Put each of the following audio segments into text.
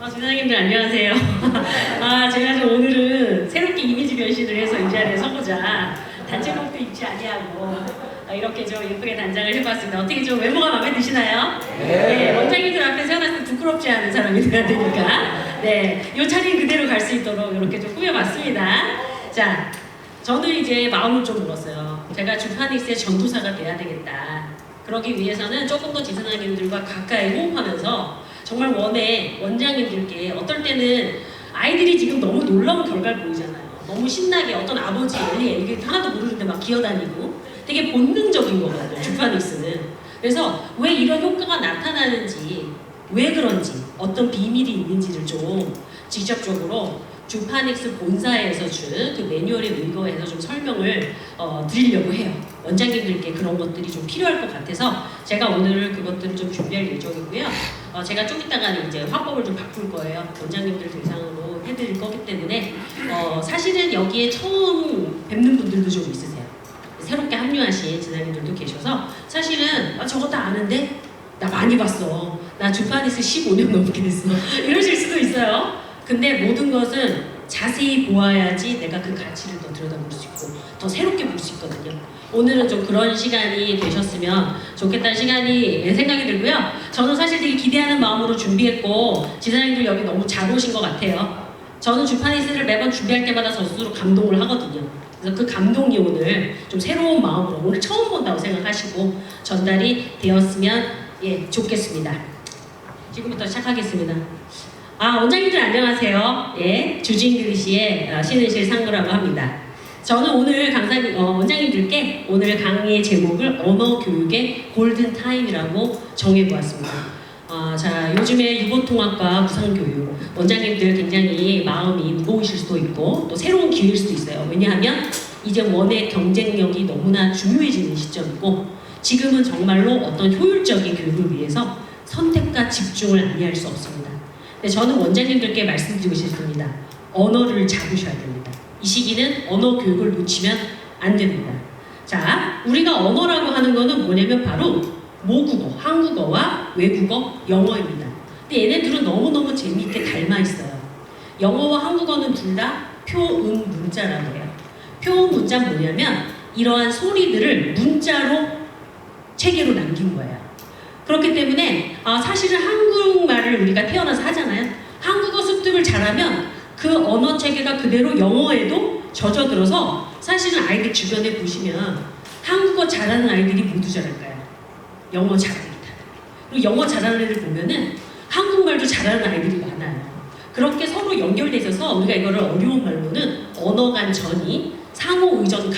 주장님들 안녕하세요. 제가 좀 오늘은 새롭게 이미지 변신을 해서 이 자리에 서보자 단체복도 입지 아니하고 이렇게 좀 예쁘게 단장을 해봤습니다. 어떻게 좀 외모가 마음에 드시나요? 네. 원장님들 앞에 세워놨을 때 부끄럽지 않은 사람이 돼야 되니까 이 차림 그대로 갈 수 있도록 이렇게 좀 꾸며봤습니다. 자, 저는 이제 마음을 좀 먹었어요. 제가 주파닉스의 전도사가 돼야 되겠다. 그러기 위해서는 조금 더 지선아님들과 가까이 호흡하면서 정말 원장님들께 어떨 때는 아이들이 지금 너무 놀라운 결과를 보이잖아요. 너무 신나게 어떤 아버지, 애기 하나도 모르는데 막 기어다니고 되게 본능적인 거거든요, 주파닉스는. 그래서 왜 이런 효과가 나타나는지, 왜 그런지, 어떤 비밀이 있는지를 좀 직접적으로 주파닉스 본사에서 준 그 매뉴얼에 의거해서 좀 설명을 드리려고 해요. 원장님들께 그런 것들이 좀 필요할 것 같아서 제가 오늘 그것들을 좀 준비할 예정이고요. 제가 좀 이따가는 이제 화법을 좀 바꿀 거예요. 원장님들 대상으로 해드릴 거기 때문에 사실은 여기에 처음 뵙는 분들도 좀 있으세요. 새롭게 합류하신 진아님들도 계셔서 사실은 저거 다 아는데 나 많이 봤어. 나 주파닉스 15년 넘게 됐어. 이러실 수도 있어요. 근데 모든 것은 자세히 보아야지 내가 그 가치를 더 들여다볼 수 있고 더 새롭게 볼 수 있거든요. 오늘은 좀 그런 시간이 되셨으면 좋겠다는 시간이 생각이 들고요. 저는 사실 되게 기대하는 마음으로 준비했고 지사님들 여기 너무 잘 오신 것 같아요. 저는 주파닉스를 매번 준비할 때마다 저 스스로 감동을 하거든요. 그래서 그 감동이 오늘 좀 새로운 마음으로 오늘 처음 본다고 생각하시고 전달이 되었으면 좋겠습니다. 지금부터 시작하겠습니다. 원장님들 안녕하세요. 주진글리시의 신은실 상무라고 합니다. 저는 오늘 원장님들께 오늘 강의의 제목을 언어교육의 골든타임이라고 정해보았습니다. 자, 요즘에 유보통합과 무상교육, 원장님들 굉장히 마음이 무거우실 수도 있고 또 새로운 기회일 수도 있어요. 왜냐하면 이제 원의 경쟁력이 너무나 중요해지는 시점이고 지금은 정말로 어떤 효율적인 교육을 위해서 선택과 집중을 아니할 수 없습니다. 근데 저는 원장님들께 말씀드리고 싶습니다. 언어를 잡으셔야 됩니다. 이 시기는 언어 교육을 놓치면 안 됩니다. 자, 우리가 언어라고 하는 거는 뭐냐면 바로 모국어, 한국어와 외국어, 영어입니다. 근데 얘네들은 너무너무 재미있게 닮아 있어요. 영어와 한국어는 둘 다 표음 문자라고 해요. 표음 문자는 뭐냐면 이러한 소리들을 문자로 체계로 남긴 거예요. 그렇기 때문에 사실은 한국말을 우리가 태어나서 하잖아요. 한국어 습득을 잘하면 그 언어 체계가 그대로 영어에도 젖어들어서 사실은 아이들 주변에 보시면 한국어 잘하는 아이들이 모두 잘할까요? 영어 잘합니다. 그리고 영어 잘하는 애들 보면은 한국말도 잘하는 아이들이 많아요. 그렇게 서로 연결돼 있어서 우리가 이거를 어려운 말로는 언어 간 전이 상호 의존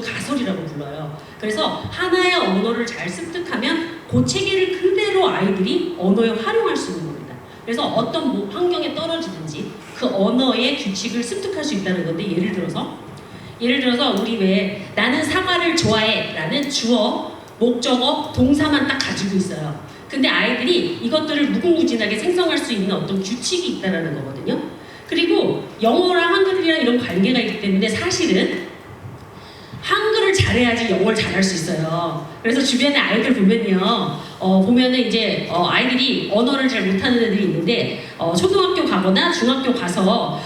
가설이라고 불러요. 그래서 하나의 언어를 잘 습득하면 그 체계를 그대로 아이들이 언어에 활용할 수 있는 겁니다. 그래서 어떤 환경에 떨어지든지 그 언어의 규칙을 습득할 수 있다는 건데 예를 들어서 우리 왜 나는 사과를 좋아해 라는 주어, 목적어, 동사만 딱 가지고 있어요. 근데 아이들이 이것들을 무궁무진하게 생성할 수 있는 어떤 규칙이 있다는 거거든요. 그리고 영어랑 한글이랑 이런 관계가 있기 때문에 사실은 한글을 잘해야지 영어를 잘할 수 있어요. 그래서 주변에 아이들 보면요, 보면은 이제 아이들이 언어를 잘 못하는 애들이 있는데 초등학교 가거나 중학교 가서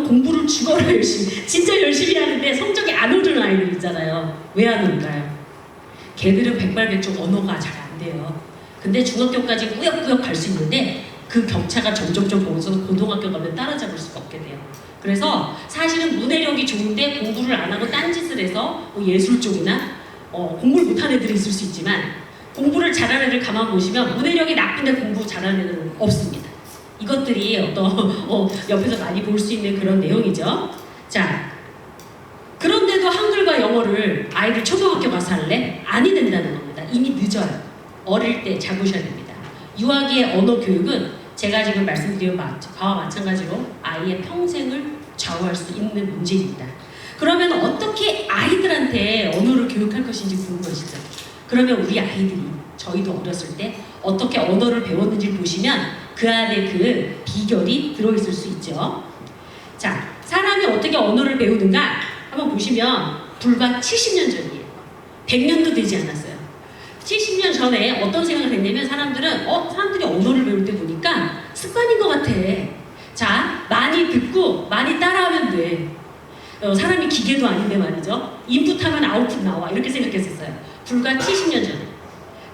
공부를 죽어라 열심히, 진짜 열심히 하는데 성적이 안 오르는 아이들 있잖아요. 왜 안 올까요? 걔들은 백발백중 언어가 잘 안 돼요. 근데 중학교까지 꾸역꾸역 갈 수 있는데 그 격차가 점점점 보면서 고등학교 가면 따라잡을 수가 없게 돼요. 그래서 사실은 문해력이 좋은데 공부를 안 하고 딴짓을 해서 예술 쪽이나 공부를 못하는 애들이 있을 수 있지만 공부를 잘하는 애들 가만 보시면 문해력이 나쁜데 공부 잘하는 애들은 없습니다. 이것들이 옆에서 많이 볼 수 있는 그런 내용이죠. 자, 그런데도 한글과 영어를 아이들 초등학교 가서 할래? 아니 된다는 겁니다. 이미 늦어요. 어릴 때 잡으셔야 됩니다. 유아기의 언어 교육은 제가 지금 말씀드린 바와 마찬가지로 아이의 평생을 좌우할 수 있는 문제입니다. 그러면 어떻게 아이들한테 언어를 교육할 것인지 궁금하시죠? 그러면 우리 아이들이 저희도 어렸을 때 어떻게 언어를 배웠는지 보시면 그 안에 그 비결이 들어있을 수 있죠. 자, 사람이 어떻게 언어를 배우는가 한번 보시면 불과 70년 전이에요. 100년도 되지 않았어요. 70년 전에 어떤 생각을 했냐면 사람들이 언어를 배울 때 보니까 습관인 것 같아. 자, 많이 듣고 많이 따라하면 돼. 사람이 기계도 아닌데 말이죠. 인풋하면 아웃풋 나와. 이렇게 생각했었어요. 불과 70년 전에.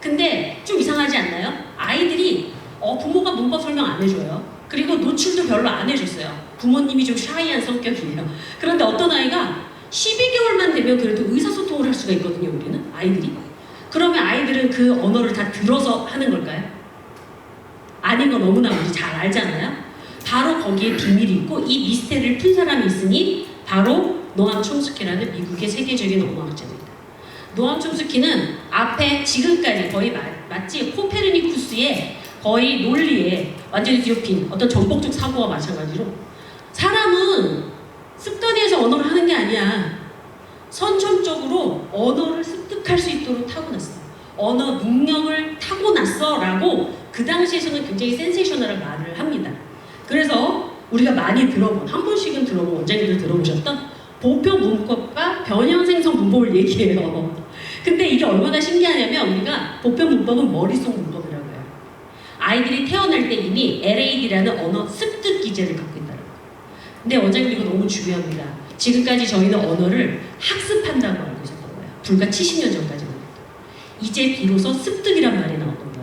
근데 좀 이상하지 않나요? 아이들이 부모가 문법 설명 안 해줘요. 그리고 노출도 별로 안 해줬어요. 부모님이 좀 샤이한 성격이에요. 그런데 어떤 아이가 12개월만 되면 그래도 의사소통을 할 수가 있거든요, 우리는. 아이들이. 그러면 아이들은 그 언어를 다 들어서 하는 걸까요? 아닌 거 너무나 우리 잘 알잖아요. 바로 거기에 비밀이 있고 이 미스테리를 푼 사람이 있으니 바로 노암 촘스키라는 미국의 세계적인 언어학자입니다. 노암 촘스키는 앞에 지금까지 거의 마치 코페르니쿠스의 거의 논리에 완전히 뒤엎인 어떤 전폭적 사고와 마찬가지로 사람은 습관에서 언어를 하는 게 아니야. 선천적으로 언어를 습득할 수 있도록 타고났어. 언어 능력을 타고났어 라고 그 당시에서는 굉장히 센세이셔널한 말을 합니다. 그래서 우리가 많이 들어본, 한 번씩은 들어본, 원장님들 들어보셨던 보편 문법과 변형 생성 문법을 얘기해요. 근데 이게 얼마나 신기하냐면 우리가 보편 문법은 머릿속 문법이라고 해요. 아이들이 태어날 때 이미 LAD라는 언어 습득 기제를 갖고 있다는 거예요. 근데 원장님 이거 너무 중요합니다. 지금까지 저희는 언어를 학습한다고 알고 있었던 거예요. 불과 70년 전까지만 해도. 이제 비로소 습득이란 말이 나오는 거예요.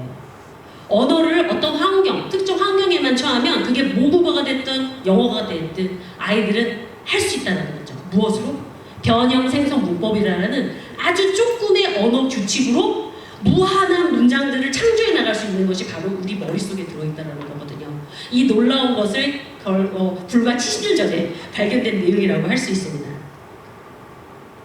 언어를 어떤 환경, 특정 환경에만 처하면 그게 모국어가 됐든 영어가 됐든 아이들은 할 수 있다는 거죠. 무엇으로? 변형 생성 문법이라는 아주 조금의 언어 규칙으로 무한한 문장들을 창조해 나갈 수 있는 것이 바로 우리 머릿속에 들어있다는 거거든요. 이 놀라운 것을 불과 70년 전에 발견된 내용이라고 할 수 있습니다.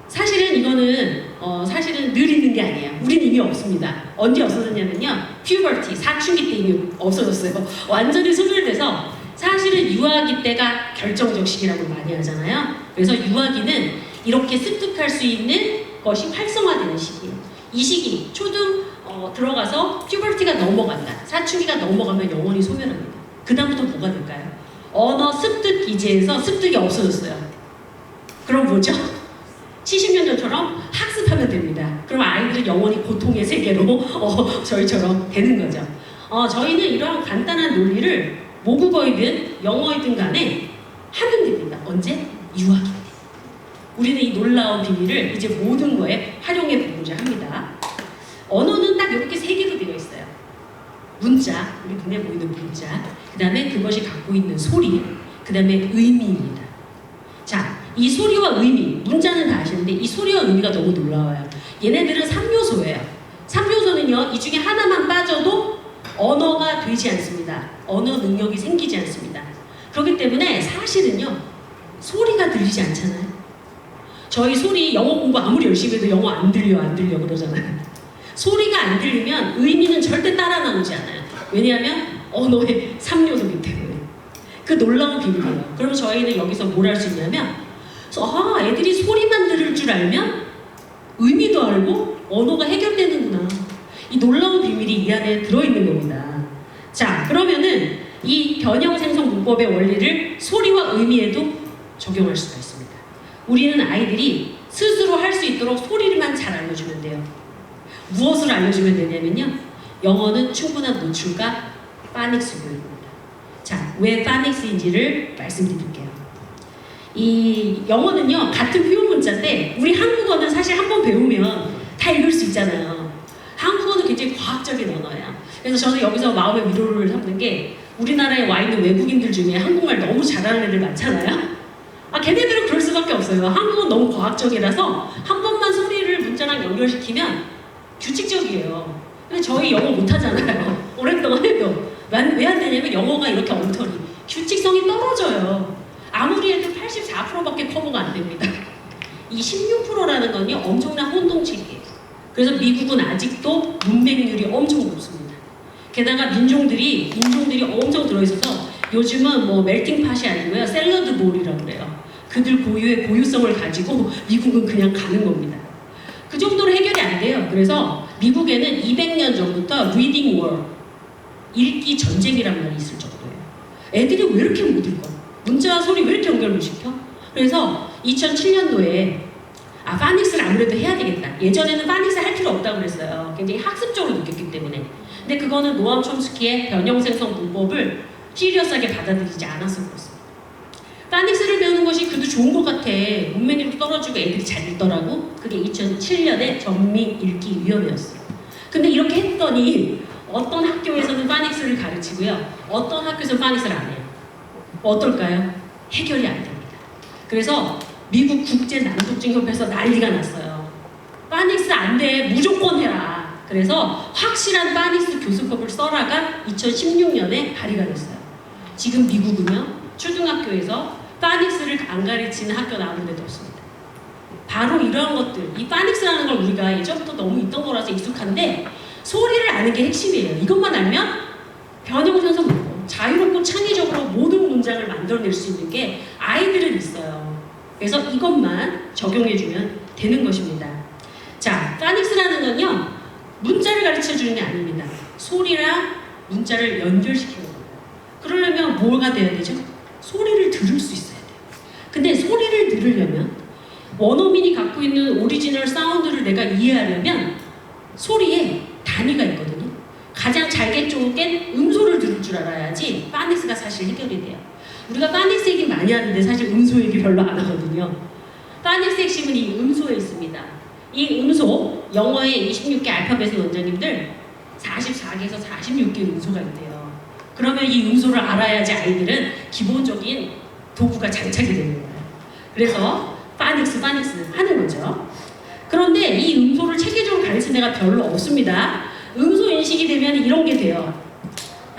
사실은 이거는 사실은 늘 있는 게 아니에요. 우린 이미 없습니다. 언제 없어졌냐면요. 퓨버티, 사춘기 때 이미 없어졌어요. 완전히 소멸돼서 사실은 유아기 때가 결정적 시기라고 많이 하잖아요. 그래서 유아기는 이렇게 습득할 수 있는 것이 활성화되는 시기예요. 이 시기, 초등 들어가서 퓨버티가 넘어간다. 사춘기가 넘어가면 영원히 소멸합니다. 그 다음부터 뭐가 될까요? 언어 습득 기제에서 습득이 없어졌어요. 그럼 뭐죠? 70년 전처럼 학습하면 됩니다. 그럼 아이들은 영원히 고통의 세계로 저희처럼 되는 거죠. 저희는 이러한 간단한 논리를 모국어이든 영어이든 간에 하면 됩니다. 언제? 유아기 때. 우리는 이 놀라운 비밀을 이제 모든 거에 활용해 보고자 합니다. 언어는 딱 이렇게 세 개로 되어 있어요. 문자, 우리 눈에 보이는 문자, 그 다음에 그것이 갖고 있는 소리, 그 다음에 의미입니다. 자, 이 소리와 의미, 문자는 다 아시는데 이 소리와 의미가 너무 놀라워요. 얘네들은 3요소예요. 3요소는요, 이 중에 하나만 빠져도 언어가 되지 않습니다. 언어 능력이 생기지 않습니다. 그렇기 때문에 사실은요, 소리가 들리지 않잖아요. 저희 소리 영어 공부 아무리 열심히 해도 영어 안 들려 그러잖아요. 소리가 안 들리면 의미는 절대 따라 나오지 않아요. 왜냐하면 언어의 3요소이기 때문에. 그 놀라운 비밀이에요. 그럼 저희는 여기서 뭘 할 수 있냐면 애들이 소리만 들을 줄 알면 의미도 알고 언어가 해결되는구나. 이 놀라운 비밀이 이 안에 들어있는 겁니다. 자, 그러면은 이 변형 생성 문법의 원리를 소리와 의미에도 적용할 수가 있습니다. 우리는 아이들이 스스로 할 수 있도록 소리를만 잘 알려주면 돼요. 무엇을 알려주면 되냐면요, 영어는 충분한 노출과 파닉스 교육입니다. 자, 왜 파닉스인지를 말씀드릴게요. 이 영어는요, 같은 표현 문자인데 우리 한국어는 사실 한번 배우면 다 읽을 수 있잖아요. 한국어는 굉장히 과학적인 언어예요. 그래서 저는 여기서 마음의 위로를 삼는 게 우리나라에 와 있는 외국인들 중에 한국말 너무 잘하는 애들 많잖아요. 걔네들은 그럴 수밖에 없어요. 한국어는 너무 과학적이라서 한 번만 소리를 문자랑 연결시키면 규칙적이에요. 근데 저희 영어 못하잖아요. 오랫동안 해도. 왜 안 되냐면 영어가 이렇게 엉터리. 규칙성이 떨어져요. 아무리 해도 84%밖에 커버가 안 됩니다. 이 16%라는 건요, 엄청난 혼동책이에요. 그래서 미국은 아직도 문맹률이 엄청 높습니다. 게다가 인종들이 엄청 들어있어서 요즘은 뭐 멜팅팟이 아니고요, 샐러드 볼이라고 그래요. 그들 고유의 고유성을 가지고 미국은 그냥 가는 겁니다. 그 정도로 해결이 안 돼요. 그래서 미국에는 200년 전부터 리딩 워, 읽기 전쟁이란 말이 있을 정도예요. 애들이 왜 이렇게 못 읽어? 문자와 소리 왜 이렇게 연결 못 시켜? 그래서 2007년도에 파닉스를 아무래도 해야 되겠다. 예전에는 파닉스 할 필요 없다고 그랬어요. 굉장히 학습적으로 느꼈기 때문에. 근데 그거는 노암 촘스키의 변형 생성 문법을 시리어스하게 받아들이지 않아서 그렇습니다. 파닉스를 배우는 것이 그래도 좋은 것 같아. 문맹률도 떨어지고 애들이 잘 읽더라고. 그게 2007년에 전미 읽기 위원회였어요. 근데 이렇게 했더니 어떤 학교에서는 파닉스를 가르치고요. 어떤 학교에서는 파닉스를 안 해요. 어떨까요? 해결이 안 됩니다. 그래서 미국 국제난독증협회에서 난리가 났어요. 파닉스 안 돼. 무조건 해라. 그래서 확실한 파닉스 교수법을 써라가 2016년에 발의가 됐어요. 지금 미국은요. 초등학교에서 파닉스를 안 가르치는 학교는 아무 데도 없습니다. 바로 이러한 것들, 이 파닉스라는 걸 우리가 예전부터 너무 있던 거라서 익숙한데 소리를 아는 게 핵심이에요. 이것만 알면 변형선서 못고 자유롭고 창의적으로 모든 문장을 만들어낼 수 있는 게 아이들은 있어요. 그래서 이것만 적용해주면 되는 것입니다. 자, 파닉스라는 건요. 문자를 가르쳐주는 게 아닙니다. 소리랑 문자를 연결시키는 거예요. 그러려면 뭐가 돼야 되죠? 소리를 들을 수 있어야 돼요. 근데 소리를 들으려면 원어민이 갖고 있는 오리지널 사운드를 내가 이해하려면 소리에 단위가 있거든요. 가장 잘게 쪼갠 음소를 들을 줄 알아야지 파닉스가 사실 해결이 돼요. 우리가 파닉스 얘기 많이 하는데 사실 음소 얘기 별로 안 하거든요. 파닉스 핵심은 이 음소에 있습니다. 이 음소, 영어의 26개 알파벳의 원장님들 44개에서 46개 음소가 있대요. 그러면 이 음소를 알아야지 아이들은 기본적인 도구가 장착이 되는 거예요. 그래서 파닉스 하는 거죠. 그런데 이 음소를 체계적으로 가르치는 데가 별로 없습니다. 음소 인식이 되면 이런 게 돼요.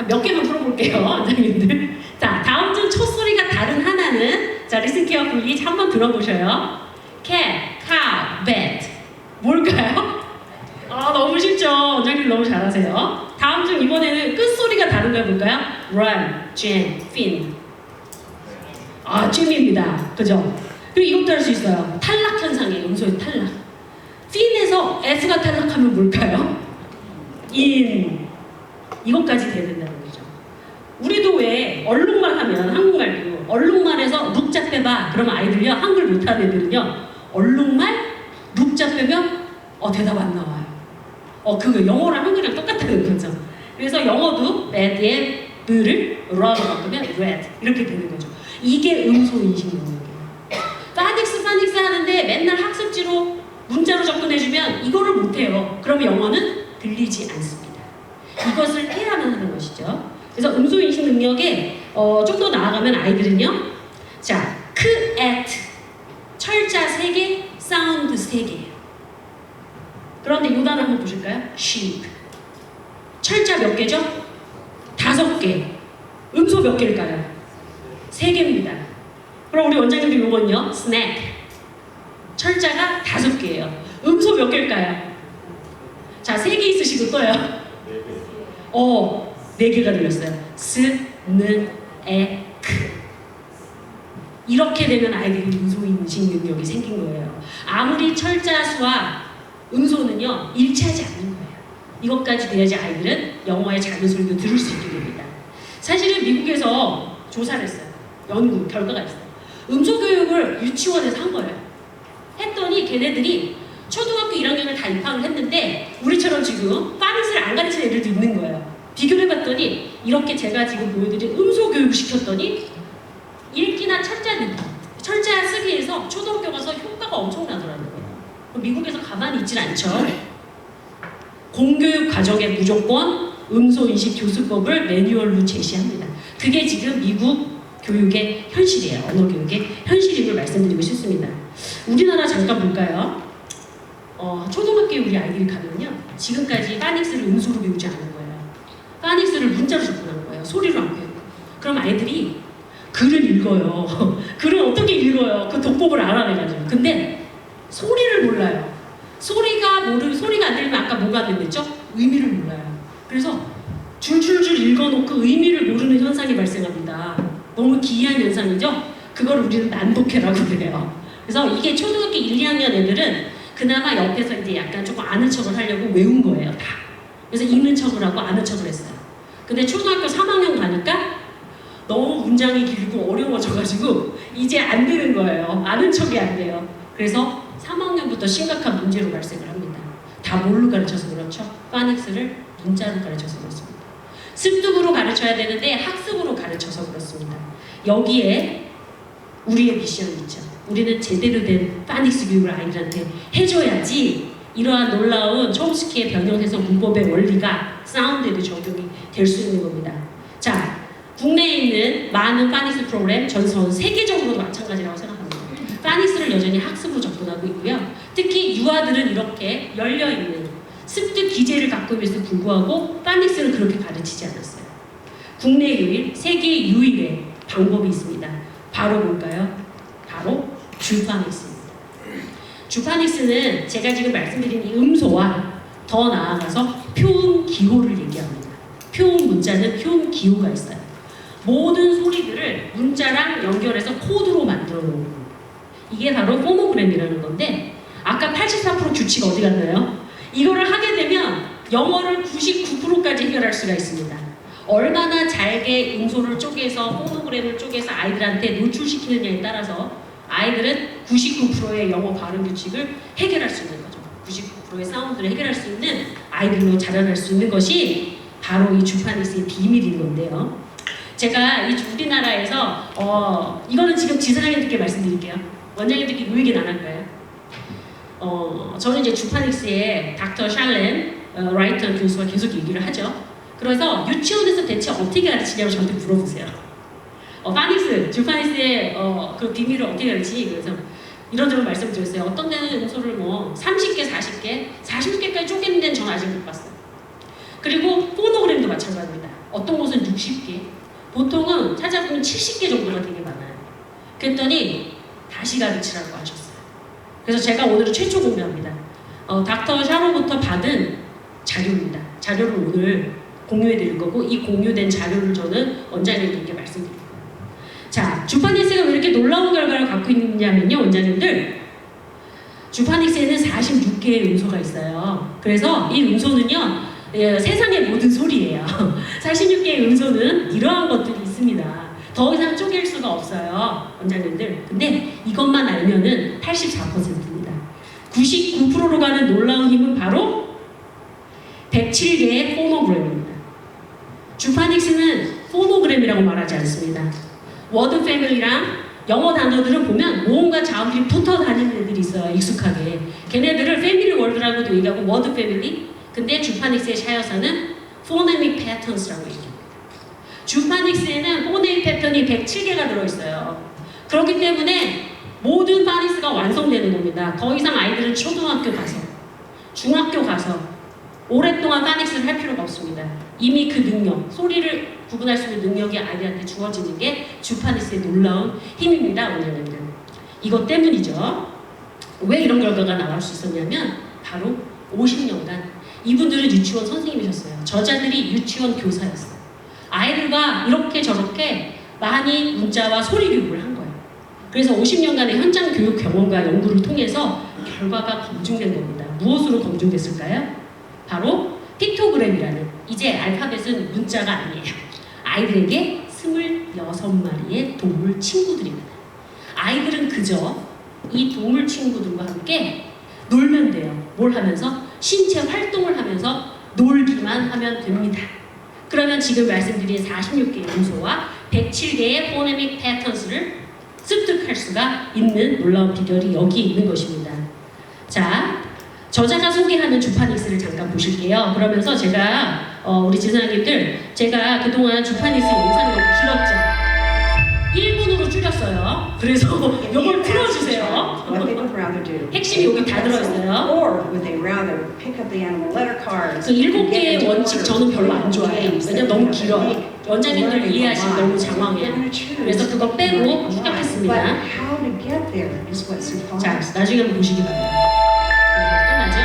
몇 개만 풀어볼게요, 원장님들. 자, 다음 중 첫 소리가 다른 하나는 자, 리슨 케어풀리 한번 들어보셔요. cat, cow, bat. 뭘까요? 아, 너무 쉽죠? 원장님 너무 잘하세요. 다음 중 이번에는 끝소리가 다른 걸 볼까요? run, jam, fin. 아, jam입니다. 그죠? 그리고 이것도 할 수 있어요. 탈락 현상이에요. 음소의 탈락. fin에서 s가 탈락하면 뭘까요? in. 이것까지 돼야 된다는 거죠. 우리도 왜 얼룩말 하면 한국말도 얼룩말에서 룩자 빼봐. 그러면 아이들요. 한글 못하는 애들은요. 얼룩말, 룩자 빼면 대답 안 나와요. 그거 영어랑 한글이랑 똑같다는 거죠. 그래서 영어도 bad에 를 run으로 바꾸면 red 이렇게 되는 거죠. 이게 음소 인식 능력이에요. 파닉스 하는데 맨날 학습지로 문자로 접근해주면 이거를 못해요. 그러면 영어는 들리지 않습니다. 이것을 해야만 하는 것이죠. 그래서 음소 인식 능력에 좀 더 나아가면 아이들은요. 자, at 철자 3개, 사운드 3개예요. 그런데 이 단어 한번 보실까요? sheep. 철자 몇 개죠? 5개. 음소 몇 개일까요? 3개입니다. 그럼 우리 원장님들 요건요? snack. 철자가 5개예요. 음소 몇 개일까요? 자, 3개 있으시고 또요. 4개가 들렸어요. 스, 는, 에, 크. 이렇게 되면 아이들이 음소 인식 능력이 생긴 거예요. 아무리 철자 수와 음소는요, 일치하지 않는 거예요. 이것까지 돼야지 아이들은 영어의 작은 소리도 들을 수 있게 됩니다. 사실은 미국에서 조사를 했어요. 연구 결과가 있어요. 음소 교육을 유치원에서 한 거예요. 했더니 걔네들이 초등학교 1학년을 다 입학을 했는데 우리처럼 지금 파닉스를 안 가르치는 애들도 있는 거예요. 비교를 해봤더니 이렇게 제가 지금 보여드린 음소 교육을 시켰더니 읽기나 철자 쓰기에서 초등학교 가서 효과가 엄청나더라는 거예요. 미국에서 가만히 있진 않죠. 공교육 과정에 무조건 음소인식 교수법을 매뉴얼로 제시합니다. 그게 지금 미국 교육의 현실이에요. 언어 교육의 현실임을 말씀드리고 싶습니다. 우리나라 잠깐 볼까요? 초등학교에 우리 아이들이 가면요. 지금까지 파닉스를 음소로 배우지 않은 거예요. 파닉스를 문자로 접근한 거예요. 소리로 안 배우고. 그럼 아이들이 글을 읽어요. 글을 어떻게 읽어요? 그 독법을 알아내가지고. 근데 소리를 몰라요. 소리가 안 들리면 아까 뭐가 안 됐죠? 의미를 몰라요. 그래서 줄줄줄 읽어놓고 의미를 모르는 현상이 발생합니다. 너무 기이한 현상이죠? 그걸 우리는 난독해라고 그래요. 그래서 이게 초등학교 1, 2학년 애들은 그나마 옆에서 이제 약간 조금 아는 척을 하려고 외운 거예요, 다. 그래서 읽는 척을 하고 아는 척을 했어요. 근데 초등학교 3학년 가니까 너무 문장이 길고 어려워져가지고 이제 안 되는 거예요. 아는 척이 안 돼요. 그래서 3학년부터 심각한 문제로 발생을 합니다. 다 뭘로 가르쳐서 그렇죠? 파닉스를 문자로 가르쳐서 그렇습니다. 습득으로 가르쳐야 되는데 학습으로 가르쳐서 그렇습니다. 여기에 우리의 미션이 있죠. 우리는 제대로 된 파닉스 교육을 아이들한테 해줘야지 이러한 놀라운 촘스키의 변형해석 문법의 원리가 사운드에도 적용이 될 수 있는 겁니다. 자, 국내에 있는 많은 파닉스 프로그램, 전 세계적으로도 마찬가지라고 생각합니다. 파닉스를 여전히 학습으로 접근하고 있고요. 특히 유아들은 이렇게 열려있는 습득 기제를 갖고 있음에도 불구하고 파닉스는 그렇게 가르치지 않았어요. 국내 유일, 세계 유일의 방법이 있습니다. 바로 뭘까요? 바로 주파닉스입니다. 주파닉스는 제가 지금 말씀드린 이 음소와 더 나아가서 표음 기호를 얘기합니다. 표음 문자는 표음 기호가 있어요. 모든 소리들을 문자랑 연결해서 코드로 만들어 놓은 겁니다. 이게 바로 포노그램이라는 건데 아까 84% 규칙 어디 갔나요? 이거를 하게 되면 영어를 99%까지 해결할 수가 있습니다. 얼마나 잘게 음소를 쪼개서 포노그램을 쪼개서 아이들한테 노출시키느냐에 따라서 아이들은 99%의 영어 발음 규칙을 해결할 수 있는 거죠. 99%의 사운드를 해결할 수 있는 아이들로 자라날 수 있는 것이 바로 이 주파닉스의 비밀인 건데요. 제가 이 우리나라에서 이거는 지금 지사장님들께 말씀드릴게요. 원장님들께 이 얘기는 안 할까요? 저는 이제 주파닉스의 닥터 샬렌 라이터 교수가 계속 얘기를 하죠. 그래서 유치원에서 대체 어떻게 가르치냐고 저한테 물어보세요. 주파닉스의 그 비밀을 어떻게 가르치니? 그래서 이런저런 말씀드렸어요. 어떤 데는 음소를 뭐 30개, 40개까지 쪼개는 데는 저는 아직 못 봤어요. 그리고 포노그램도 마찬가지입니다. 어떤 곳은 60개, 보통은 찾아보면 70개 정도가 되게 많아요. 그랬더니 다시 가르치라고 하셨어요. 그래서 제가 오늘은 최초 공유합니다. 닥터 샤로부터 받은 자료입니다. 자료를 오늘 공유해 드릴 거고 이 공유된 자료를 저는 원장님께 말씀드릴 거예요. 자, 주파닉스가 왜 이렇게 놀라운 결과를 갖고 있느냐면요, 원장님들. 주파닉스에는 46개의 음소가 있어요. 그래서 이 음소는요, 세상의 모든 소리예요. 46개의 음소는 이러한 것들이 있습니다. 더 이상 쪼갤 수가 없어요, 원장님들. 근데 이것만 알면은 84%입니다. 99%로 가는 놀라운 힘은 바로 107개의 포노그램입니다. 주파닉스는 포노그램이라고 말하지 않습니다. 워드 패밀리랑 영어 단어들은 보면 모음과 자음들이 붙어 다니는 애들이 있어요, 익숙하게. 걔네들을 패밀리 월드라고도 얘기하고 워드 패밀리. 근데 주파닉스의 샤여사는 포네믹 패턴스라고 얘기합니다. 주파닉스에는 포네믹 패턴이 107개가 들어있어요. 그렇기 때문에 모든 파닉스가 완성되는 겁니다. 더 이상 아이들은 초등학교 가서, 중학교 가서 오랫동안 파닉스를 할 필요가 없습니다. 이미 그 능력, 소리를 구분할 수 있는 능력이 아이들한테 주어지는 게 주파닉스의 놀라운 힘입니다, 원장님들. 이것 때문이죠. 왜 이런 결과가 나올 수 있었냐면 바로 50년간 이분들은 유치원 선생님이셨어요. 저자들이 유치원 교사였어요. 아이들과 이렇게 저렇게 많이 문자와 소리 교육을 한 거예요. 그래서 50년간의 현장 교육 경험과 연구를 통해서 결과가 검증된 겁니다. 무엇으로 검증됐을까요? 바로 픽토그램이라는, 이제 알파벳은 문자가 아니에요. 아이들에게 26마리의 동물 친구들입니다. 아이들은 그저 이 동물 친구들과 함께 놀면 돼요. 뭘 하면서? 신체 활동을 하면서 놀기만 하면 됩니다. 그러면 지금 말씀드린 46개의 음소와 107개의 포네믹 패턴스를 습득할 수가 있는 놀라운 비결이 여기에 있는 것입니다. 자, 저자가 소개하는 주파닉스를 잠깐 보실게요. 그러면서 제가 우리 지사장님들, 제가 그동안 주파닉스 영상이 너무 길었죠. 1분으로 줄였어요. 그래서 이걸 풀어주세요. 핵심이 여기 다 들어있어요. 그래서 7개의 원칙 저는 별로 안 좋아해요. 왜냐면 너무 길어요. 원장님들 이해하시기 너무 장황해요. 그래서 그거 빼고 추격했습니다. 자, 나중에 한번 보시기 바랍니다. 끝나죠?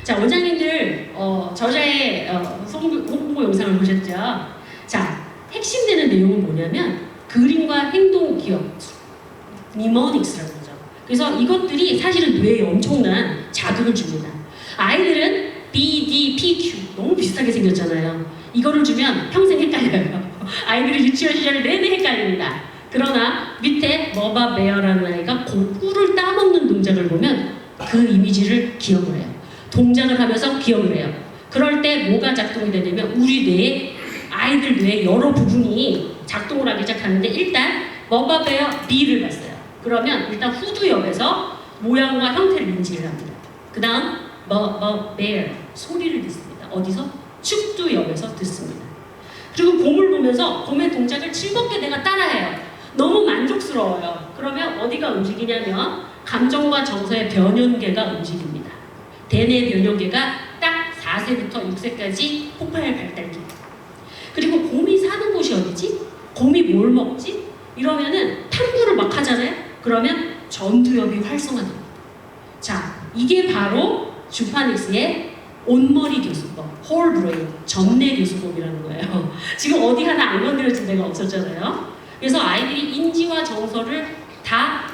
자, 원장님들 저자의 홍보 영상을 보셨죠? 자, 핵심되는 내용은 뭐냐면 그림과 행동 기억, 니모닉스라는 거죠. 그래서 이것들이 사실은 뇌에 엄청난 자극을 줍니다. 아이들은 B, D, P, Q 너무 비슷하게 생겼잖아요. 이거를 주면 평생 헷갈려요. 아이들은 유치원 시절 내내 헷갈립니다. 그러나 밑에 머바 베어라는 아이가 꿀을 따먹는 동작을 보면 그 이미지를 기억을 해요. 동작을 하면서 기억을 해요. 그럴 때 뭐가 작동이 되냐면 우리 뇌에 아이들 뇌의 여러 부분이 작동을 하기 시작하는데 일단 머바베어 B를 봤어요. 그러면 일단 후두엽에서 모양과 형태를 인지를 합니다. 그 다음 머베어 소리를 듣습니다. 어디서? 축두엽에서 듣습니다. 그리고 곰을 보면서 곰의 동작을 즐겁게 내가 따라해요. 너무 만족스러워요. 그러면 어디가 움직이냐면 감정과 정서의 변연계가 움직입니다. 대뇌 변연계가 딱 4세부터 6세까지 폭발 발달기. 그리고 곰이 사는 곳이 어디지? 곰이 뭘 먹지? 이러면은 탐구를 막 하잖아요. 그러면 전두엽이 활성화됩니다. 자, 이게 바로 주파닉스의 온머리 교수법, 홀 브레인, 전뇌 교수법이라는 거예요. 지금 어디 하나 안 건드려진 데가 없었잖아요. 그래서 아이들이 인지와 정서를 다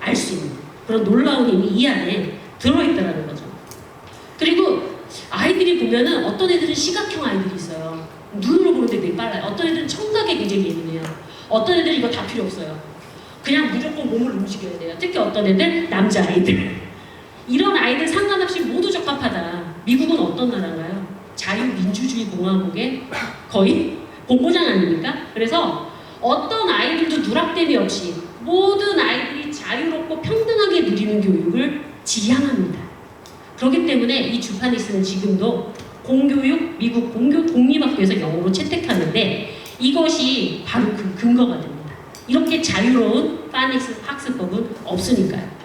알 수 있는 그런 놀라운 힘이 이 안에 들어있다는 거죠. 그리고 아이들이 보면은 어떤 애들은 시각형 아이들이 있어요. 눈으로 보는데 되게 빨라요. 어떤 애들은 청각에 굉장히 예민해요. 어떤 애들은 이거 다 필요 없어요. 그냥 무조건 몸을 움직여야 돼요. 특히 어떤 애들, 남자아이들. 이런 아이들 상관없이 모두 적합하다. 미국은 어떤 나라인가요? 자유민주주의 공화국의 거의 본고장 아닙니까? 그래서 어떤 아이들도 누락됨이 없이 모든 아이들이 자유롭고 평등하게 누리는 교육을 지향합니다. 그렇기 때문에 이 주파닉스는 지금도 공교육, 미국 공립학교에서 영어로 채택하는데 이것이 바로 그 근거가 됩니다. 이렇게 자유로운 파닉스 학습법은 없으니까요.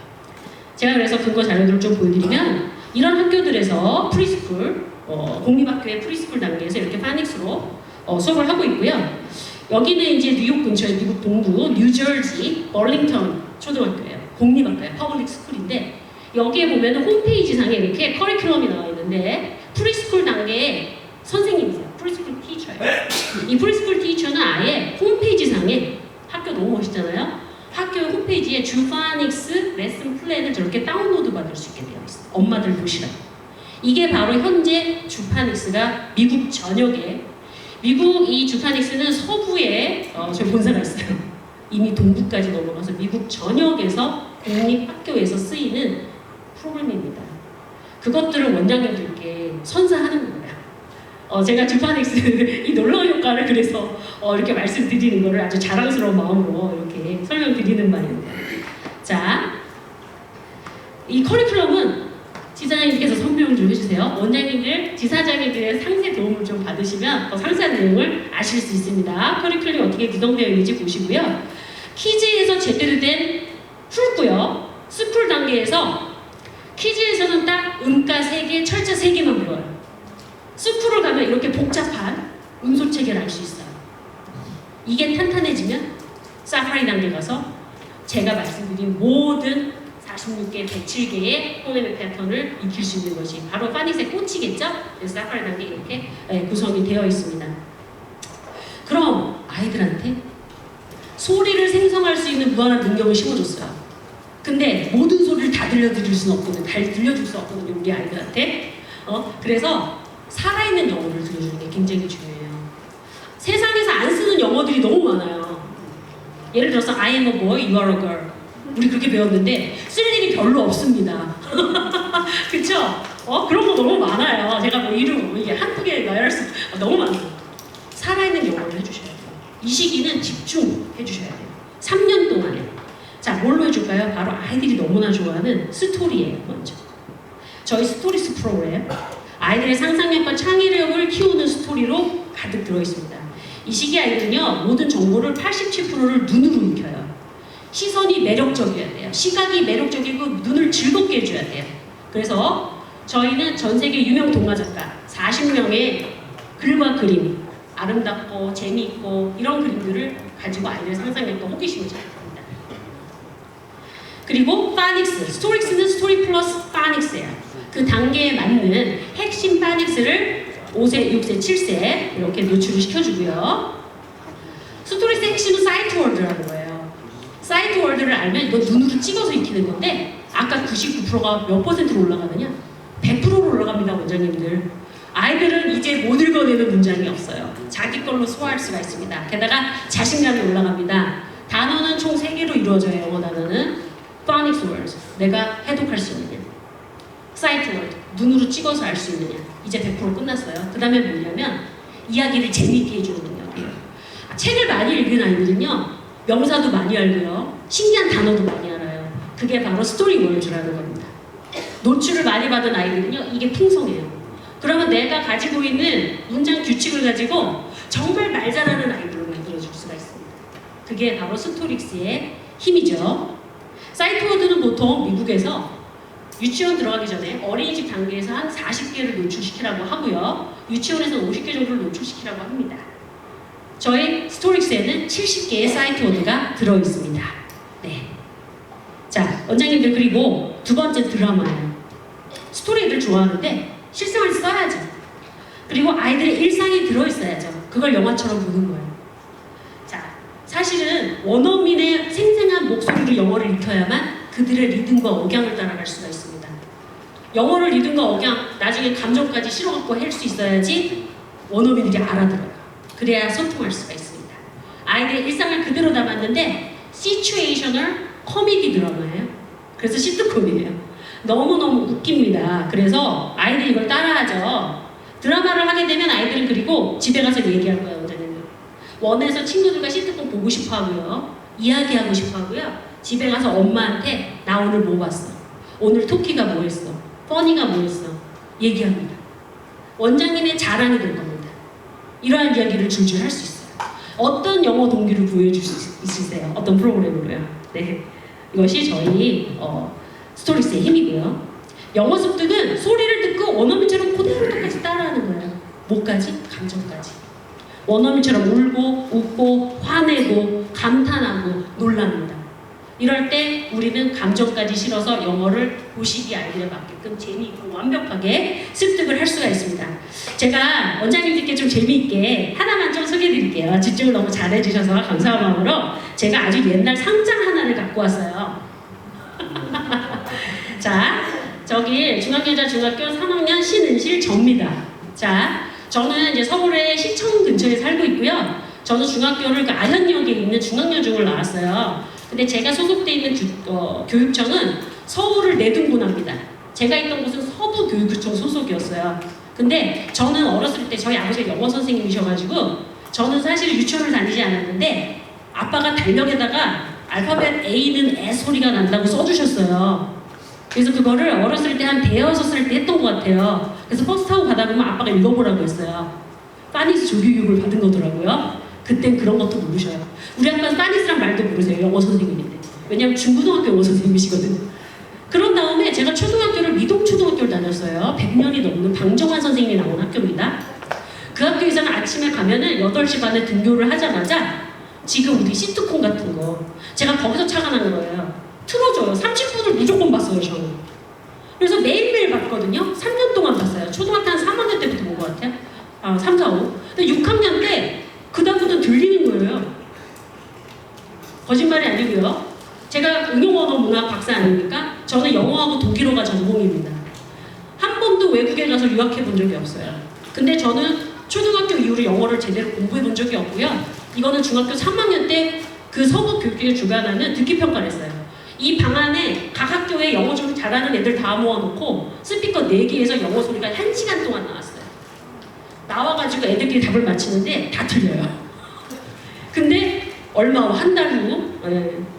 제가 그래서 근거 자료들을 좀 보여드리면 이런 학교들에서 프리스쿨, 공립학교의 프리스쿨 단계에서 이렇게 파닉스로 수업을 하고 있고요. 여기는 이제 뉴욕 근처에 미국 동부 뉴저지 벌링턴 초등학교예요. 공립학교예요. 퍼블릭 스쿨인데 여기에 보면 홈페이지 상에 이렇게 커리큘럼이 나와 있는데 프리스쿨 단계의 선생님이세요. 프리스쿨 티처예요. 이 프리스쿨 티처는 아예 홈페이지 상에 학교 너무 멋있잖아요. 학교 홈페이지에 주파닉스 레슨 플랜을 저렇게 다운로드 받을 수 있게 되어 있어요. 엄마들 보시라고. 이게 바로 현재 주파닉스가 미국 전역에 미국 이 주파닉스는 서부에 저희 본사가 있어요. 이미 동부까지 넘어가서 미국 전역에서 공립학교에서 쓰이는 프로그램입니다. 그것들을 원장님들께 선사하는 거예요. 제가 주파닉스 이 놀라운 효과를 그래서 이렇게 말씀드리는 거를 아주 자랑스러운 마음으로 이렇게 설명드리는 바입니다. 자, 이 커리큘럼은 지사장님께서 설명을 좀 해주세요. 원장님들, 지사장님들의 상세 도움을 좀 받으시면 더 상세한 내용을 아실 수 있습니다. 커리큘럼이 어떻게 구성되어 있는지 보시고요. 키즈에서 제대로 된 풀고요. 스쿨 단계에서 키즈에서는 딱 음가 3개, 철자 3개만 배워요. 스쿨을 가면 이렇게 복잡한 음소체계를 알 수 있어요. 이게 탄탄해지면 사파리 단계 가서 제가 말씀드린 모든 46개, 107개의 포네믹 패턴을 익힐 수 있는 것이 바로 파닉스의 꽃이겠죠? 그래서 사파리 단계 이렇게 구성이 되어 있습니다. 그럼 아이들한테 소리를 생성할 수 있는 무한한 능력을 심어줬어요. 근데 모든 소리를 다 들려드릴 수는 없거든요. 다 들려줄 수 없거든요, 우리 아이들한테. 그래서 살아있는 영어를 들려주는 게 굉장히 중요해요. 세상에서 안 쓰는 영어들이 너무 많아요. 예를 들어서 I am a boy, you are a girl. 우리 그렇게 배웠는데 쓸 일이 별로 없습니다. 그쵸? 그런 거 너무 많아요. 제가 뭐 이름 이게 한두 개 나열할 수 너무 많아요. 살아있는 영어를 해주셔야 돼요. 이 시기는 집중해 주셔야 돼요. 3년 동안에. 자, 뭘로 해줄까요? 바로 아이들이 너무나 좋아하는 스토리예요. 먼저 저희 스토리스 프로그램 아이들의 상상력과 창의력을 키우는 스토리로 가득 들어있습니다. 이 시기 아이들은요, 모든 정보를 87%를 눈으로 익혀요. 시선이 매력적이어야 돼요. 시각이 매력적이고 눈을 즐겁게 해줘야 돼요. 그래서 저희는 전 세계 유명 동화 작가 40명의 글과 그림, 아름답고 재미있고 이런 그림들을 가지고 아이들의 상상력과 호기심을 자극합니다. 그리고 파닉스, 스토릭스는 스토리 플러스 파닉스예요. 그 단계에 맞는 핵심 파닉스를 5세, 6세, 7세 이렇게 노출을 시켜주고요. 스토리스의 핵심은 사이트 월드라는 거예요. 사이트 월드를 알면 이거 눈으로 찍어서 익히는 건데 아까 99%가 몇 %로 올라가느냐? 100%로 올라갑니다, 원장님들. 아이들은 이제 못 읽어내는 문장이 없어요. 자기 걸로 소화할 수가 있습니다. 게다가 자신감이 올라갑니다. 단어는 총 3개로 이루어져요. 영어 단어는 phonics words, 내가 해독할 수 있는 사이트 월드, 눈으로 찍어서 알 수 있느냐. 이제 100% 끝났어요. 그 다음에 뭐냐면 이야기를 재미있게 해주는 능력이에요. 책을 많이 읽은 아이들은요, 명사도 많이 알고요, 신기한 단어도 많이 알아요. 그게 바로 스토리 월드라는 겁니다. 노출을 많이 받은 아이들은요, 이게 풍성해요. 그러면 내가 가지고 있는 문장 규칙을 가지고 정말 말 잘하는 아이들로 만들어줄 수가 있습니다. 그게 바로 스토릭스의 힘이죠. 사이트워드는 보통 미국에서 유치원 들어가기 전에 어린이집 단계에서 한 40개를 노출시키라고 하고요. 유치원에서 50개 정도를 노출시키라고 합니다. 저희 스토릭스에는 70개의 사이트워드가 들어있습니다. 네. 자, 원장님들, 그리고 두 번째 드라마예요. 스토리를 좋아하는데 실생활 써야죠. 그리고 아이들의 일상이 들어있어야죠. 그걸 영화처럼 보는 거예요. 자, 사실은 원어민의 생생한 목소리로 영어를 익혀야만 그들의 리듬과 억양을 따라갈 수가 있습니다. 영어를 리듬과 억양, 나중에 감정까지 실어갖고 할 수 있어야지 원어민들이 알아들어요. 그래야 소통할 수가 있습니다. 아이들의 일상을 그대로 담았는데 시츄에이셔널 코미디 드라마예요. 그래서 시트콤이에요. 너무너무 웃깁니다. 그래서 아이들이 이걸 따라하죠. 드라마를 하게 되면 아이들은 그리고 집에 가서 얘기할 거예요. 원장님은 원에서 친구들과 시트콤 보고 싶어 하고요, 이야기하고 싶어 하고요, 집에 가서 엄마한테 나 오늘 뭐 봤어, 오늘 토끼가 뭐 했어, 퍼니가 뭐 했어 얘기합니다. 원장님의 자랑이 될 겁니다. 이러한 이야기를 줄줄 할 수 있어요. 어떤 영어 동기를 보여줄 수 있으세요? 어떤 프로그램으로요? 네, 이것이 저희 스토리스의 힘이고요. 영어 습득은 소리를 듣고 원어민처럼 그대로 똑같이 따라하는 거예요. 뭐까지? 감정까지. 원어민처럼 울고 웃고 화내고 감탄하고 놀랍니다. 이럴 때 우리는 감정까지 실어서 영어를 고시기 아이들에 맞게끔 재미있고 완벽하게 습득을 할 수가 있습니다. 제가 원장님들께 좀 재미있게 하나만 좀 소개해드릴게요. 집중을 너무 잘해주셔서 감사한 마음으로 제가 아주 옛날 상장 하나를 갖고 왔어요. 자, 저기 중학여자 중학교 3학년 신은실 접니다. 자, 저는 이제 서울의 시청 근처에 살고 있고요. 저는 중학교를 그 아현역에 있는 중앙여중을 나왔어요. 근데 제가 소속돼 있는 교육청은 서울을 내등분합니다. 제가 있던 곳은 서부교육청 소속이었어요. 근데 저는 어렸을 때 저희 아버지가 영어 선생님이셔가지고 저는 사실 유치원을 다니지 않았는데 아빠가 달력에다가 알파벳 A는 애 소리가 난다고 써주셨어요. 그래서 그거를 어렸을 때 한 대여섯 살 때 했던 것 같아요. 그래서 버스 타고 가다 보면 아빠가 읽어보라고 했어요. 파니스 조교육을 받은 거더라고요. 그땐 그런 것도 모르셔요. 우리 아빠는 파니스란 말도 모르세요. 영어 선생님인데. 왜냐면 중고등학교 영어 선생님이시거든요. 그런 다음에 제가 초등학교를 미동초등학교를 다녔어요. 100년이 넘는 방정환 선생님이 나온 학교입니다. 그 학교에서는 아침에 가면은 8시 반에 등교를 하자마자 지금 우리 시트콤 같은 거 제가 거기서 착안한 거예요. 틀어줘요. 30분을 무조건 봤어요, 저는. 그래서 매일매일 봤거든요. 3년 동안 봤어요. 초등학교 한 3학년 때부터 본 것 같아요. 3, 4, 5. 근데 6학년 때 그다음부터 들리는 거예요. 거짓말이 아니고요. 제가 응용언어문학 박사 아닙니까? 저는 영어하고 독일어가 전공입니다. 한 번도 외국에 가서 유학해 본 적이 없어요. 근데 저는 초등학교 이후로 영어를 제대로 공부해 본 적이 없고요. 이거는 중학교 3학년 때 그 서부교육에 주관하는 듣기평가를 했어요. 이 방 안에 각 학교에 영어 좀 잘하는 애들 다 모아놓고 스피커 4개에서 영어 소리가 1시간 동안 나왔어요. 나와가지고 애들끼리 답을 맞히는데 다 틀려요. 근데 얼마 한 달 후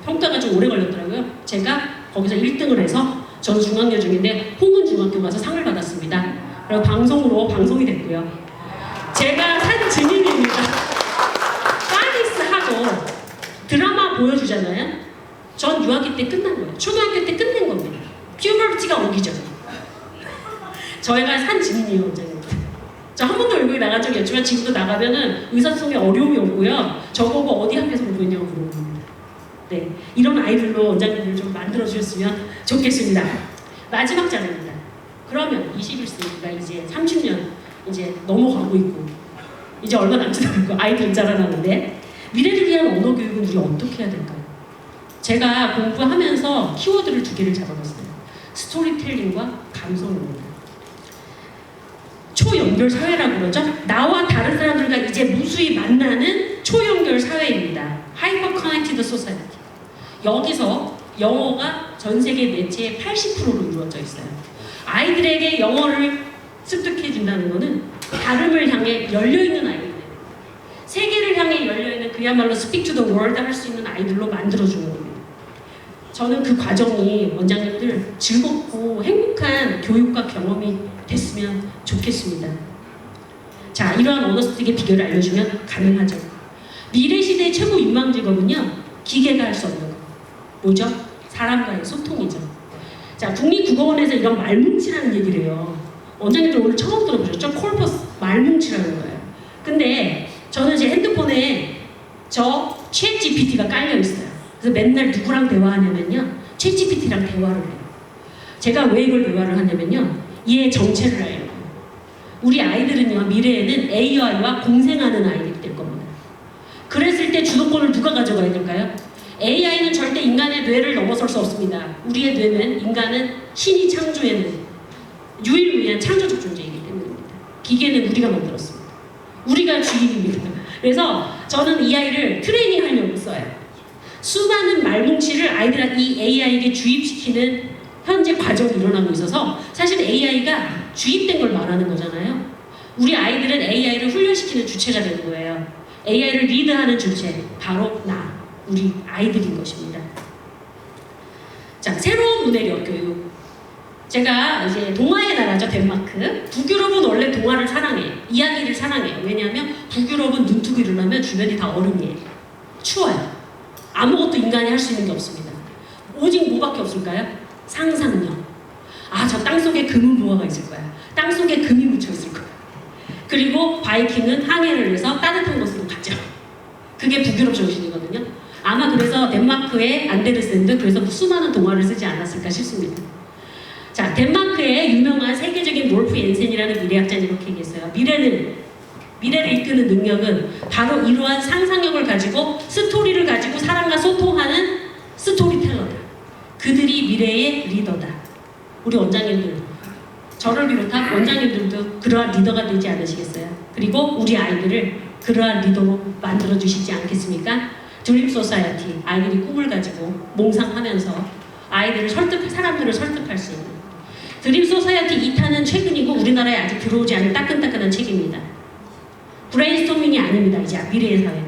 평가가 좀 오래 걸렸더라고요. 제가 거기서 1등을 해서 저는 중학여중인데 홍은중학교 가서 상을 받았습니다. 그리고 방송으로 방송이 됐고요. 제가 산 증인입니다. 파니스하고 드라마 보여주잖아요. 전 유아기 때 끝난 거예요. 초등학교 때 끝낸 겁니다. 퓨버티가 오기 전에. 저희가 산 증인이에요, 원장님. 저 한 번도 외국에 나간 적이 없지만 지금도 나가면은 의사소통에 어려움이 없고요. 저보고 어디 학교에서 공부했냐고 물어봅니다. 네, 이런 아이들로 원장님들 좀 만들어 주셨으면 좋겠습니다. 마지막 자료입니다. 그러면 21세기가 이제 30년 이제 넘어가고 있고 이제 얼마 남지도 않고 아이들 자라나는데 미래를 위한 언어 교육은 우리 어떻게 해야 될까요? 제가 공부하면서 키워드를 2개를 잡아봤어요. 스토리텔링과 감성입니다. 초연결 사회라고 그러죠. 나와 다른 사람들과 이제 무수히 만나는 초연결 사회입니다. Hyper Connected Society. 여기서 영어가 전 세계 매체의 80%로 이루어져 있어요. 아이들에게 영어를 습득해 준다는 것은 다름을 향해 열려있는 아이들, 세계를 향해 열려있는 그야말로 speak to the world 할 수 있는 아이들로 만들어주는 겁니다. 저는 그 과정이 원장님들 즐겁고 행복한 교육과 경험이 됐으면 좋겠습니다. 자, 이러한 언어 습득의 비결을 알려주면 가능하죠. 미래 시대의 최고 유망 직업은요, 기계가 할 수 없는 거. 뭐죠? 사람과의 소통이죠. 자, 국립국어원에서 이런 말뭉치라는 얘기를 해요. 원장님들 오늘 처음 들어보셨죠? 콜퍼스 말뭉치라는 거예요. 근데 저는 제 핸드폰에 저 챗 GPT가 깔려 있어요. 그래서 맨날 누구랑 대화하냐면요, 챗 GPT랑 대화를 해요. 제가 왜 이걸 대화를 하냐면요, 얘의 정체를 알려고. 우리 아이들은요, 미래에는 AI와 공생하는 아이들이 될 겁니다. 그랬을 때 주도권을 누가 가져가야 될까요? AI는 절대 인간의 뇌를 넘어설 수 없습니다. 우리의 뇌는 인간은 신이 창조해낸 유일무이한 창조적 존재이기 때문입니다. 기계는 우리가 만들었습니다. 우리가 주인입니다. 그래서 저는 이 아이를 트레이닝 하려고 써요. 수많은 말뭉치를 아이들한테 이 AI에게 주입시키는 현재 과정이 일어나고 있어서 사실 AI가 주입된 걸 말하는 거잖아요. 우리 아이들은 AI를 훈련시키는 주체가 되는 거예요. AI를 리드하는 주체, 바로 나, 우리 아이들인 것입니다. 자, 새로운 문해력 교육. 제가 이제 동화의 나라죠, 덴마크. 북유럽은 원래 동화를 사랑해요. 이야기를 사랑해요. 왜냐하면 북유럽은 눈 뜨고 일어나면 주변이 다 얼음이에요. 추워요. 아무것도 인간이 할 수 있는 게 없습니다. 오직 뭐밖에 없을까요? 상상력. 아, 저 땅속에 금은 보화가 있을 거야. 땅속에 금이 묻혀 있을 거야. 그리고 바이킹은 항해를 해서 따뜻한 곳으로 가죠. 그게 북유럽 정신이거든요. 아마 그래서 덴마크의 안데르센도 그래서 수많은 동화를 쓰지 않았을까 싶습니다. 자, 덴마크의 유명한 세계적인 롤프 옌센이라는 미래학자는 이렇게 얘기했어요. 미래를 이끄는 능력은 바로 이러한 상상력을 가지고 스토리를 가지고 사람과 소통하는 스토리텔러다. 그들이 미래의 리더다. 우리 원장님들, 저를 비롯한 원장님들도 그러한 리더가 되지 않으시겠어요? 그리고 우리 아이들을 그러한 리더로 만들어주시지 않겠습니까? 드림 소사이어티, 아이들이 꿈을 가지고 몽상하면서 아이들을 사람들을 설득할 수 있는 드림 소사이어티 2탄은 최근이고 우리나라에 아직 들어오지 않은 따끈따끈한 책입니다. 브레인스토밍이 아닙니다. 이제 미래의 사회는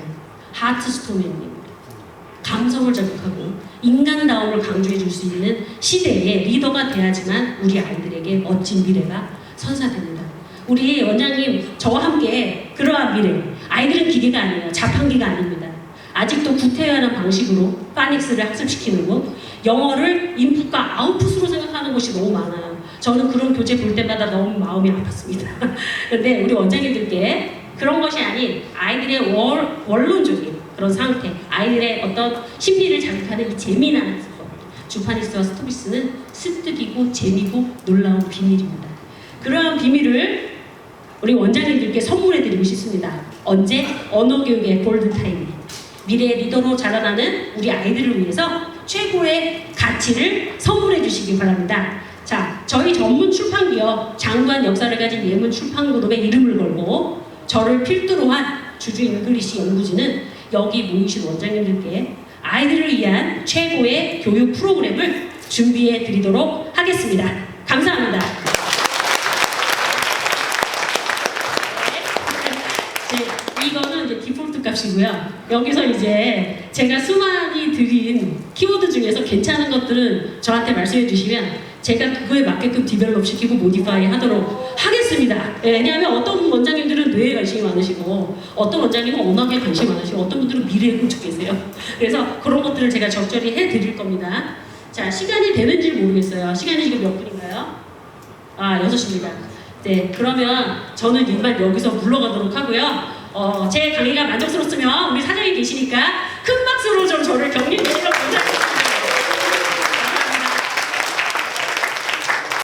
하트스토밍입니다. 감성을 자극하고 인간다움을 강조해 줄 수 있는 시대의 리더가 돼야지만 우리 아이들에게 멋진 미래가 선사됩니다. 우리 원장님 저와 함께 그러한 미래, 아이들은 기계가 아니에요. 자판기가 아닙니다. 아직도 구태여하는 방식으로 파닉스를 학습시키는 곳, 영어를 인풋과 아웃풋으로 생각하는 곳이 너무 많아요. 저는 그런 교재 볼 때마다 너무 마음이 아팠습니다. 그런데 우리 원장님들께 그런 것이 아닌 아이들의 원론적인 그런 상태, 아이들의 어떤 심리를 자극하는 이 재미난 주파니스와 스토비스는 습득이고 재미고 놀라운 비밀입니다. 그러한 비밀을 우리 원장님들께 선물해드리고 싶습니다. 언제? 언어교육의 골든타임. 미래의 리더로 자라나는 우리 아이들을 위해서 최고의 가치를 선물해 주시기 바랍니다. 자, 저희 전문 출판기업 장관 역사를 가진 예문 출판그룹의 이름을 걸고 저를 필두로 한 주주 잉글리시 연구진은 여기 모이신 원장님들께 아이들을 위한 최고의 교육 프로그램을 준비해 드리도록 하겠습니다. 감사합니다. 네, 이거는 이제 디폴트 값이고요. 여기서 이제 제가 수많이 드린 키워드 중에서 괜찮은 것들은 저한테 말씀해 주시면 제가 그거에 맞게끔 디벨롭 시키고 모디파이 하도록 하겠습니다. 네, 왜냐하면 어떤 원장님들은 뇌에 관심이 많으시고 어떤 원장님은 언어에 관심이 많으시고 어떤 분들은 미래에 꽂혀 계세요. 그래서 그런 것들을 제가 적절히 해드릴 겁니다. 자, 시간이 되는지 모르겠어요. 시간이 지금 몇 분인가요? 아, 6시입니다. 네, 그러면 저는 이만 여기서 물러가도록 하고요. 제 강의가 만족스럽으면 우리 사장님 계시니까 큰 박수로